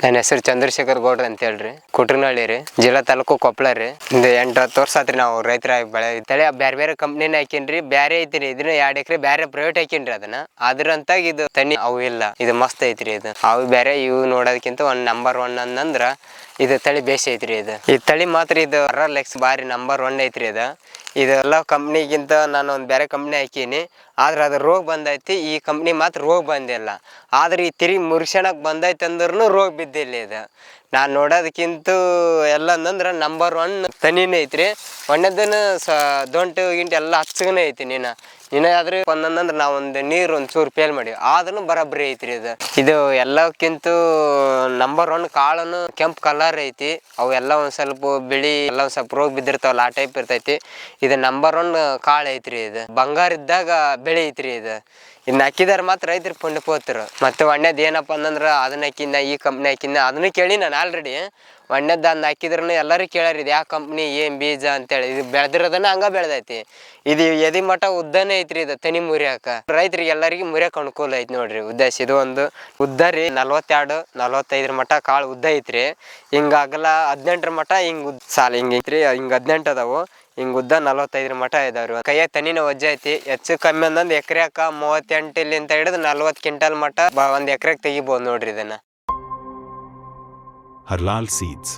ನನ್ನ ಹೆಸರು ಚಂದ್ರಶೇಖರ್ ಗೌಡ್ರ ಅಂತ ಹೇಳ್ರಿ, ಕುಟ್ರನಹಳ್ಳಿ ರೀ, ಜಿಲ್ಲಾ ತಾಲೂಕು ಕೊಪ್ಪಳ ರೀ. ಒಂದು 8-10 ವರ್ಷ ಆತ್ರಿ ನಾವು ರೈತರಾಗಿ ಬೆಳೆ ತಳಿ ಬೇರೆ ಬೇರೆ ಕಂಪ್ನಿನ ಹಾಕಿನ್ರಿ. ಬೇರೆ ಐತಿರಿ ಇದನ್ನ 2 ಎಕರೆ ಬೇರೆ ಪ್ರೈವೇಟ್ ಹಾಕಿನ್ರಿ. ಅದನ್ನ ಅದ್ರಂತಾಗ ಇದು ತನಿ ಅವು ಇಲ್ಲ, ಇದು ಮಸ್ತ್ ಐತ್ರಿ. ಇದು ಅವು ಬೇರೆ ಇವು ನೋಡೋದಕ್ಕಿಂತ ನಂಬರ್ 1 ಅನ್ನಂದ್ರ ಇದು ತಳಿ ಬೇಸ್ ಐತ್ರಿ. ಈ ತಳಿ ಮಾತ್ರ ಇದು RR ಬಾರಿ ನಂಬರ್ 1 ಐತ್ರಿ. ಇದೆಲ್ಲ ಕಂಪ್ನಿಗಿಂತ ನಾನು ಒಂದು ಬೇರೆ ಕಂಪ್ನಿ ಹಾಕೀನಿ, ಆದ್ರೆ ಅದು ರೋಗ ಬಂದೈತಿ. ಈ ಕಂಪ್ನಿ ಮಾತ್ರ ರೋಗ ಬಂದಿಲ್ಲ. ಆದ್ರೆ ಈ ತಿರುಗಿ ಮುರ್ಸಣಕ್ಕೆ ಬಂದೈತೆ ಅಂದ್ರೂ ರೋಗ ಬಿದ್ದಿಲ್ಲ. ಇದು ನಾನು ನೋಡೋದಕ್ಕಿಂತ ಎಲ್ಲ ಅಂತಂದ್ರೆ ನಂಬರ್ 1 ತನಿನೇ ಐತ್ರಿ. ಒಣ್ಣದನ್ನು ದೊಂಟು ಗಿಂಟು ಎಲ್ಲ ಹಚ್ಚಗನೇ ಐತಿ. ಆದ್ರೆ ಒಂದಂದ್ರೆ ನಾವು ಒಂದು ನೀರು ಒಂಚೂರು ಫೇಲ್ ಮಾಡಿ ಆದ್ರೂ ಬರಬ್ರಿ ಐತ್ರಿ. ಇದು ಎಲ್ಲಕ್ಕಿಂತ ನಂಬರ್ 1 ಕಾಳನು ಕೆಂಪು ಕಲರ್ ಐತಿ. ಅವು ಎಲ್ಲ ಒಂದು ಸ್ವಲ್ಪ ಬಿಳಿ ಎಲ್ಲ ಒಂದು ಸ್ವಲ್ಪ ರೋಗ ಬಿದ್ದಿರ್ತಾವಲ್ಲ, ಆ ಟೈಪ್ ಇರ್ತೈತಿ. ಇದು ನಂಬರ್ 1 ಕಾಳು ಐತ್ರಿ. ಇದು ಬಂಗಾರ ಇದ್ದಾಗ ಬೆಳೆ ಐತ್ರಿ. ಇದನ್ನ ಹಾಕಿದಾರೆ ಮಾತ್ರ ರೈತರು ಪುಣ್ಯ ಪೋತರು. ಮತ್ತು ಒಣ್ಣೆದು ಏನಪ್ಪ ಅಂತಂದ್ರೆ ಅದನ್ನ ಹಾಕಿನ ಈ ಕಂಪ್ನಿ ಹಾಕಿನ ಅದನ್ನು ಕೇಳಿ ನಾನು ಆಲ್ರೆಡಿ. ಒಣ್ಣೆದ್ದು ಅದನ್ನ ಹಾಕಿದ್ರೂ ಎಲ್ಲರೂ ಕೇಳ್ಯಾರ ಇದು ಯಾವ ಕಂಪ್ನಿ ಏನು ಬೀಜ ಅಂತೇಳಿ. ಇದು ಬೆಳೆದಿರೋದನ್ನ ಹಂಗೆ ಬೆಳೆದೈತಿ. ಇದು ಎದಿ ಮಠ ಉದ್ದನೇ ಐತ್ರಿ. ಇದು ತನಿ ಮುರಿಯಾಕ ರೈತರಿಗೆ ಎಲ್ಲರಿಗೂ ಮುರಿಯಕ್ಕೆ ಅನುಕೂಲ ಐತಿ ನೋಡ್ರಿ. ಉದ್ದೇಶ ಇದು ಒಂದು ಉದ್ದ ರೀ 42-45 ಮಠ ಕಾಳು ಉದ್ದ ಐತ್ರಿ. ಹಿಂಗೆ ಅಗಲ 18 ಮಠ ಹಿಂಗೆ ಸಾಲ ಹಿಂಗೆ ಐತ್ರಿ. ಹಿಂಗೆ 18 ಅದಾವು. ಹಿಂಗೆ ಉದ್ದ 45 ಮಠ ಇದಾವ್ರಿ. ಕೈಯಾಗ ತನಿನ ವಜ್ಜೆ ಐತಿ. ಹೆಚ್ಚು ಕಮ್ಮಿ ಅಂದಂದು ಎಕರೆಕ 38 ಇಲ್ಲಿಂದ ಹಿಡಿದು 40 ಕ್ವಿಂಟಲ್ ಮಠ ಒಂದು ಎಕರೆಗೆ ತೆಗಿಬೋದು ನೋಡ್ರಿ ಇದನ್ನ. Harlal Seeds.